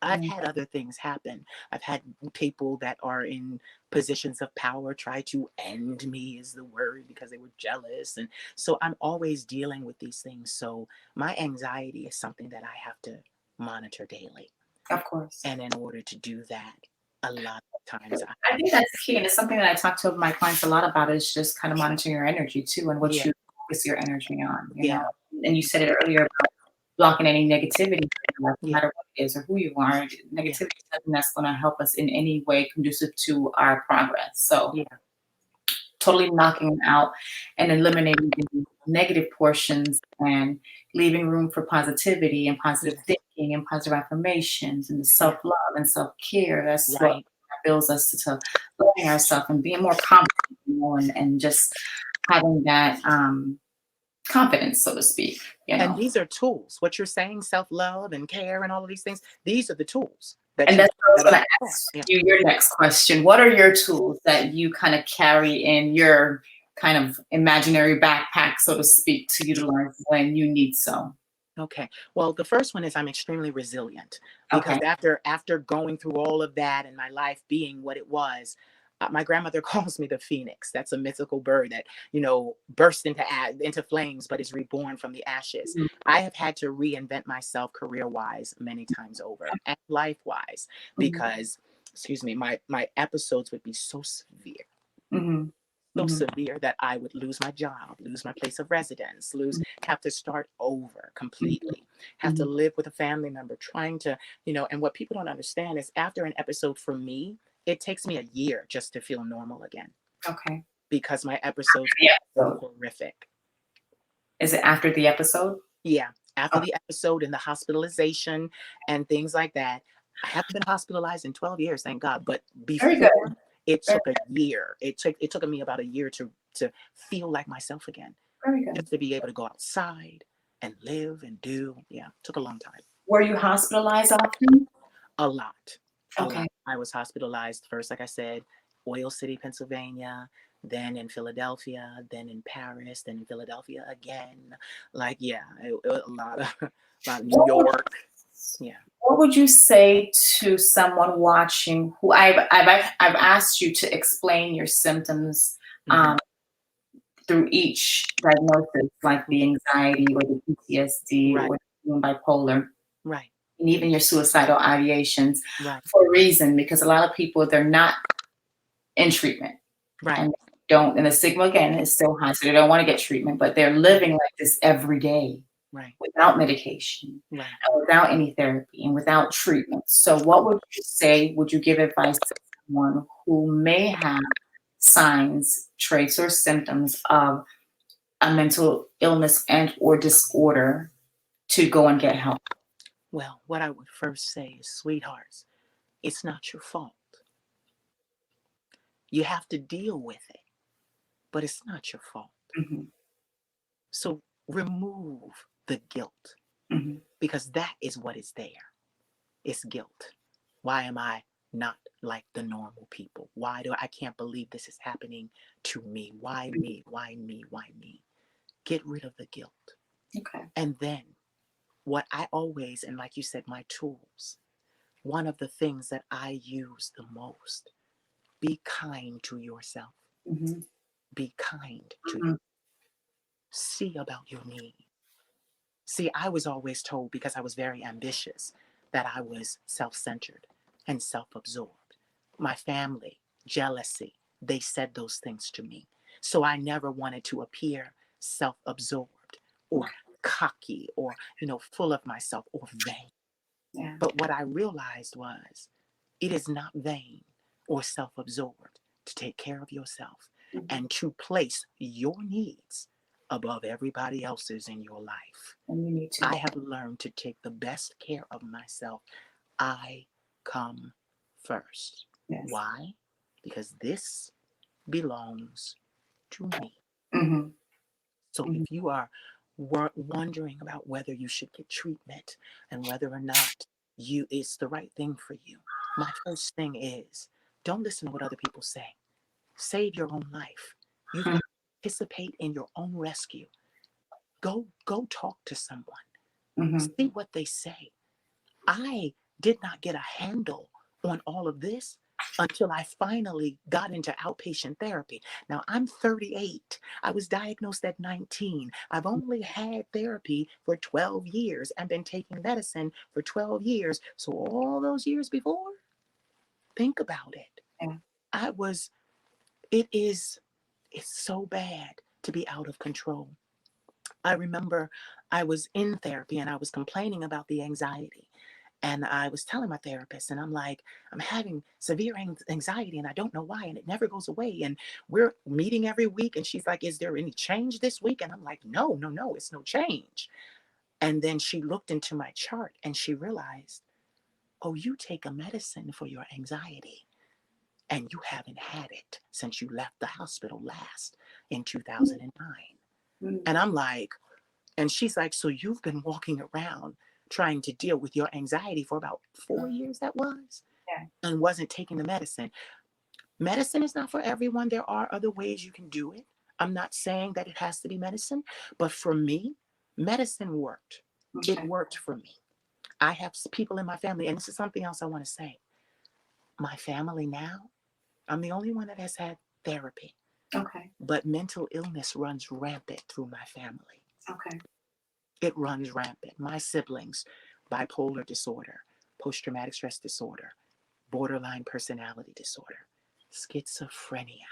I've Mm-hmm. had other things happen. I've had people that are in positions of power try to end me, is the word, because they were jealous. And so I'm always dealing with these things. So my anxiety is something that I have to monitor daily. Of course. And in order to do that, a lot of times I think that's key, and it's something that I talk to my clients a lot about. Is just kind of monitoring your energy too, and what yeah, you focus your energy on. yeah, And you said it earlier about blocking any negativity, no yeah, matter what it is or who you are. yeah, Negativity is nothing that's going to help us in any way conducive to our progress. So yeah, totally knocking them out and eliminating the negative portions and leaving room for positivity and positive yeah, thinking and positive affirmations and the yeah, self-love and self-care. That's what right. builds us to loving ourselves and being more confident, and just having that confidence, so to speak, And these are tools. What you're saying, self love and care and all of these things, these are the tools that And you that's what I was that are going to taught. ask Yeah. you your next question. What are your tools that you kind of carry in your kind of imaginary backpack, so to speak, to utilize when you need so? Okay. Well, the first one is I'm extremely resilient because Okay. after going through all of that and my life being what it was, my grandmother calls me the phoenix. That's a mythical bird that bursts into flames, but is reborn from the ashes. Mhm. I have had to reinvent myself career wise many times over and life wise Mhm. because, excuse me, my episodes would be so severe, Mhm. so Mhm. severe that I would lose my job, lose my place of residence, have to start over Mhm. completely, have to Mhm. live with a family member, trying to, and what people don't understand is after an episode for me, it takes me a year just to feel normal again Okay. because my episodes The are so episode. horrific. Is it after the episode? Yeah, after Okay. the episode and the hospitalization and things like that. I haven't been hospitalized in 12 years, thank God. But Very good. before, it Very, took a year. It took me about a year to feel like myself again, very good. just to be able to go outside and live and do. Yeah, took a long time. Were you hospitalized often? A lot, a Okay. lot. I was hospitalized first, like I said, Oil City, Pennsylvania, then in Philadelphia, then in Paris, then in Philadelphia again. Like, yeah, a lot of, a lot of New What would York. Yeah. what would you say to someone watching who I've asked you to explain your symptoms Hmm. through each diagnosis, like the anxiety or the PTSD Right, or being bipolar, right, and even your suicidal ideations right, for a reason, because a lot of people, they're not in treatment right, and don't, and the stigma again is still high, so they don't want to get treatment, but they're right, living like this every day right, without medication right. and without any therapy and without treatment. So what would you say, would you give advice to someone who may have signs, traits, or symptoms of a mental illness and or disorder to go and get help? Well, what I would first say is, sweethearts, it's not your fault. You have to deal with it, but it's not your fault. Mhm, So remove the guilt, mhm, because that is what is there. It's guilt. Why am I not like the normal people? Why do I can't believe this is happening to me? Why me? Why me? Why me? Get rid of the guilt. okay. And then what I always, and like you said, my tools, one of the things that I use the most, be kind to yourself. Mhm, Be kind to you. mhm, See about your needs. See, I was always told, because I was very ambitious, that I was self centered and self absorbed. My family, jealousy, they said those things to me. So I never wanted to appear self absorbed or cocky or, full of myself or vain. yeah. But what I realized was, it is not vain or self absorbed to take care of yourself Mhm. and to place your needs above everybody else's in your life. And you need to. I have learned to take the best care of myself. I come first. Yes. Why? Because this belongs to me. Mhm, So mhm, if you are wondering about whether you should get treatment and whether or not it's the right thing for you, my first thing is, don't listen to what other people say. Save your own life. You've got to participate in your own rescue. Go talk to someone. mhm, See what they say. I did not get a handle on all of this until I finally got into outpatient therapy. Now I'm 38. I was diagnosed at 19. I've only had therapy for 12 years and been taking medicine for 12 years. So all those years before, think about it. yeah. I was, it is, it's so bad to be out of control. I remember I was in therapy and I was complaining about the anxiety. And I was telling my therapist, and I'm like, I'm having severe anxiety and I don't know why. And it never goes away. And we're meeting every week. And she's like, is there any change this week? And I'm like, no, no, no, it's no change. And then she looked into my chart and she realized, oh, you take a medicine for your anxiety and you haven't had it since you left the hospital last in 2009. Mhm, And I'm like, and she's like, so you've been walking around trying to deal with your anxiety for about 4 years, that was, yeah. and wasn't taking the medicine. Medicine is not for everyone. There are other ways you can do it. I'm not saying that it has to be medicine, but for me, medicine worked. It Okay. worked for me. I have people in my family, and this is something else I want to say. My family now, I'm the only one that has had therapy, Okay. but mental illness runs rampant through my family. Okay. It runs rampant. My siblings, bipolar disorder, post traumatic stress disorder, borderline personality disorder, schizophrenia.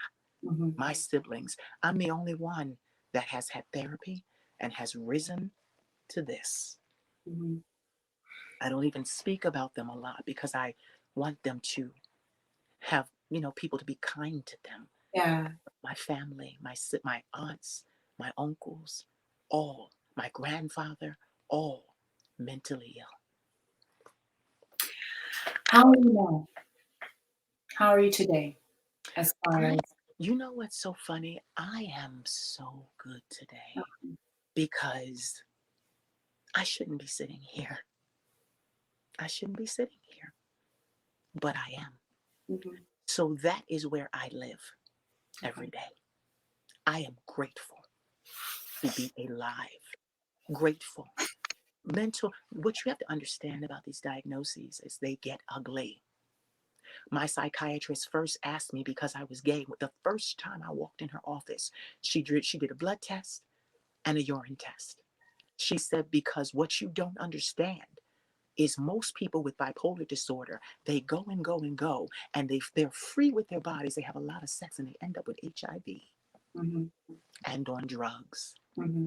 Mhm, My siblings, I'm the only one that has had therapy and has risen to this. mhm. I don't even speak about them a lot because I want them to have, people to be kind to them. Yeah. My family, my aunts, my uncles, all, my grandfather, all mentally ill. How are you now? How are you today? As far I, as you know what's so funny? I am so good today because I shouldn't be sitting here. I shouldn't be sitting here. but I am. Mm-hmm. So that is where I live every Okay. day. I am grateful to be alive, grateful. What you have to understand about these diagnoses is they get ugly. My psychiatrist first asked me because I was gay. The first time I walked in her office, she did a blood test and a urine test. She said, because what you don't understand is most people with bipolar disorder, they go and go and go, and they're free with their bodies. They have a lot of sex and they end up with HIV Mm-hmm. and on drugs. Mm-hmm.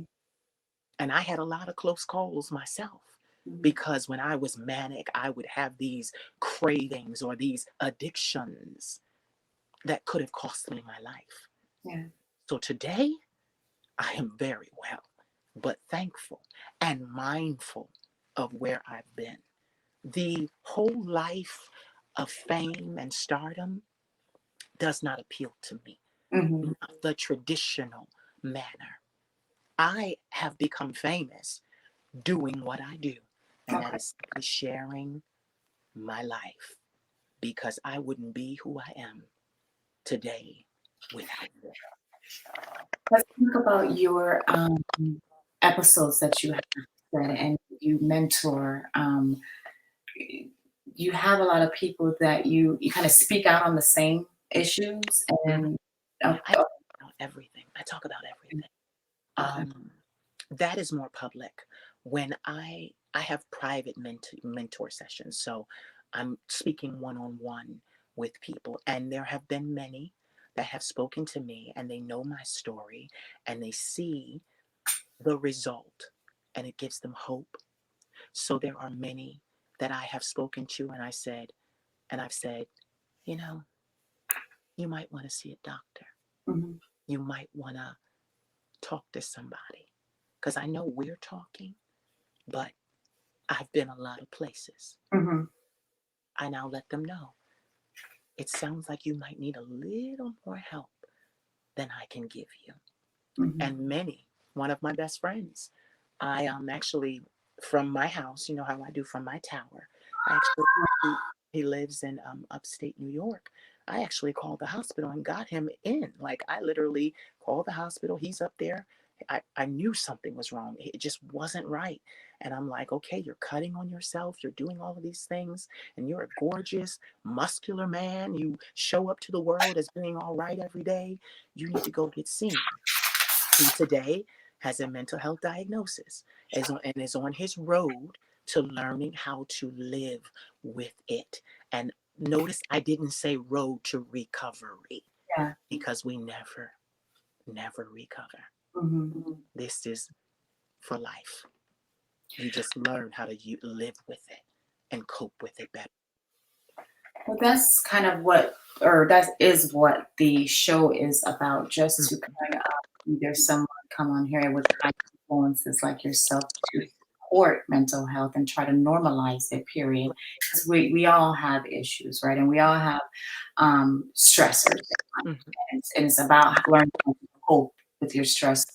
And I had a lot of close calls myself Mm-hmm. because when I was manic, I would have these cravings or these addictions that could have cost me my life. Yeah. So today, I am very well, but thankful and mindful of where I've been. The whole life of fame and stardom does not appeal to me, Mm-hmm. not the traditional manner. I have become famous doing what I do, and that Okay. is simply sharing my life because I wouldn't be who I am today without it. Let's talk about your episodes that you have said, and you mentor. You have a lot of people that you kind of speak out on the same issues, Mhm. and Yeah, I oh, talk about everything. I talk about everything. okay. That is more public. When I have private mentor sessions, so I'm speaking one on one with people, and there have been many that have spoken to me, and they know my story, and they see the result, and it gives them hope. So there are many that I have spoken to, and I've said, you know, you might want to see a doctor. Mm-hmm. You might want to talk to somebody, because I know we're talking, but I've been a lot of places. Mm-hmm. I now let them know it sounds like you might need a little more help than I can give you. Mm-hmm. And many, one of my best friends, I actually from my house, you know how I do from my tower. I actually he lives in upstate New York. I actually called the hospital and got him in. Like I literally called the hospital. He's up there. I knew something was wrong. It just wasn't right. And I'm like, okay, you're cutting on yourself. You're doing all of these things. And you're a gorgeous, muscular man. You show up to the world as being all right every day. You need to go get seen. He today has a mental health diagnosis and is on his road to learning how to live with it. And notice I didn't say road to recovery Yeah. because we never recover. Mm-hmm. This is for life. You just learn how to live with it and cope with it better. Well, that's kind of what, or that is what the show is about, just to Mhm. kind of either someone come on here with high influences like yourself to support mental health and try to normalize it, period. Because we all have issues, right? And we all have stressors. Mhm. And it's about learning how to cope with your stress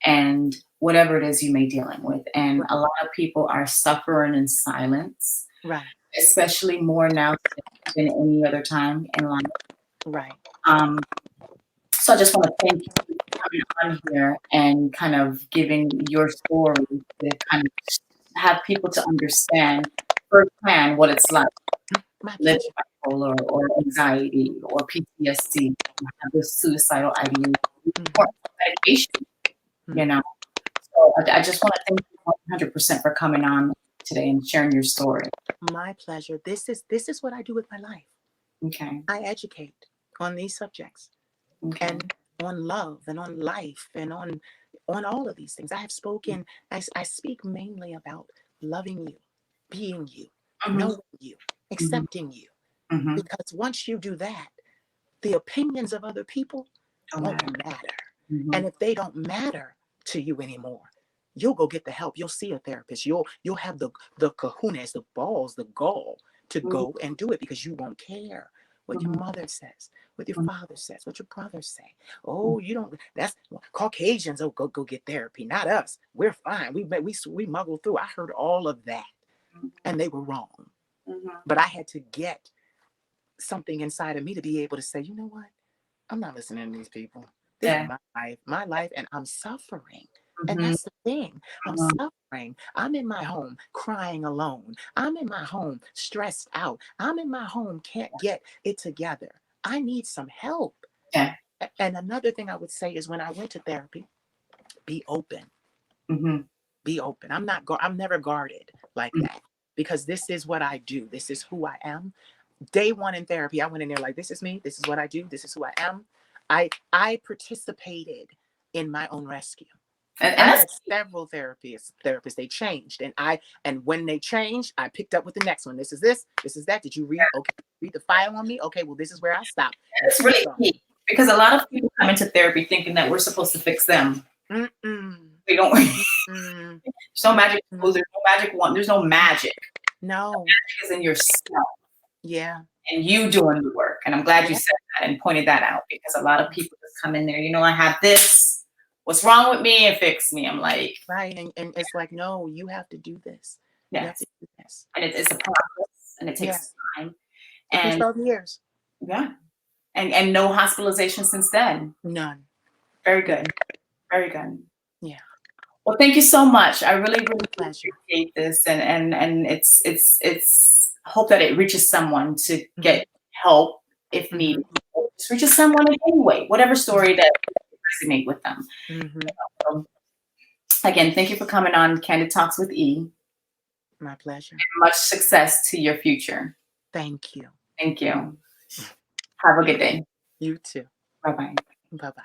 and whatever it is you may be dealing with. And Right, a lot of people are suffering in silence, right, especially more now than any other time in life. right. Um, so I just want to thank you for coming on here and kind of giving your story to kind of have people to understand firsthand what it's like My to live pleasure. with bipolar or anxiety or PTSD, have this suicidal ideation, or Mhm. medication, you Mhm. know. So I just want to thank you 100% for coming on today and sharing your story. My pleasure. This is what I do with my life. Okay. I educate on these subjects Okay. and on love and on life and on all of these things. I have spoken, I speak mainly about loving you, being you, Mm-hmm. knowing you, Mm-hmm. accepting you. Mm-hmm. Because once you do that, the opinions of other people Don't won't matter. matter. Mm-hmm. And if they don't matter to you anymore, you'll go get the help. You'll see a therapist. You'll have the kahunas, the balls, the gall to Mm-hmm. go and do it because you won't care what your Mm-hmm. mother says, what your Mm-hmm. father says, what your brothers say. Oh, you don't. That's Caucasians. Oh, go get therapy. Not us. We're fine. We muggle through. I heard all of that, and they were wrong. Mm-hmm. But I had to get something inside of me to be able to say, you know what? I'm not listening to these people. This is Yeah. my life, and I'm suffering. And Mhm. that's the thing. I'm suffering. I'm in my home crying alone. I'm in my home stressed out. I'm in my home can't get it together. I need some help. Yeah. And another thing I would say is when I went to therapy, be open. Mhm. Be open. I'm never guarded like that because this is what I do. This is who I am. Day one in therapy, I went in there like, this is me. This is what I do. This is who I am. I participated in my own rescue. And I that's had several therapists. They changed, and when they changed, I picked up with the next one. This is this. This is that. Did you read? Okay, read the file on me. Okay, well, this is where I stop. And It's keep really going. key because a lot of people come into therapy thinking that we're supposed to fix them. Mm-mm, We don't. mm-mm, There's no magic tools. mm-mm. There's no magic one. There's no magic. No. Magic is in yourself Yeah. and you doing the work. And I'm glad you Yeah. said that and pointed that out because a lot of people just come in there. I have this. What's wrong with me? And fix me. I'm like, Right. And it's like, no, you have to do this. You have yes. to do this. And it's a process and it takes Yes. time. Took me And 12 years. yeah. And no hospitalization since then. None. Very good. Very good. Yeah. Well, thank you so much. I really, really do Pleasure. appreciate this, and it's hope that it reaches someone to Hmm. get help if Hmm. needed. Just reaches someone in any way, whatever story that resonate with them. Hmm. So, again, thank you for coming on Candid Talks with E. My pleasure. Much success to your future. Thank you. Thank you. Have a good day. You too. Bye bye. Bye bye.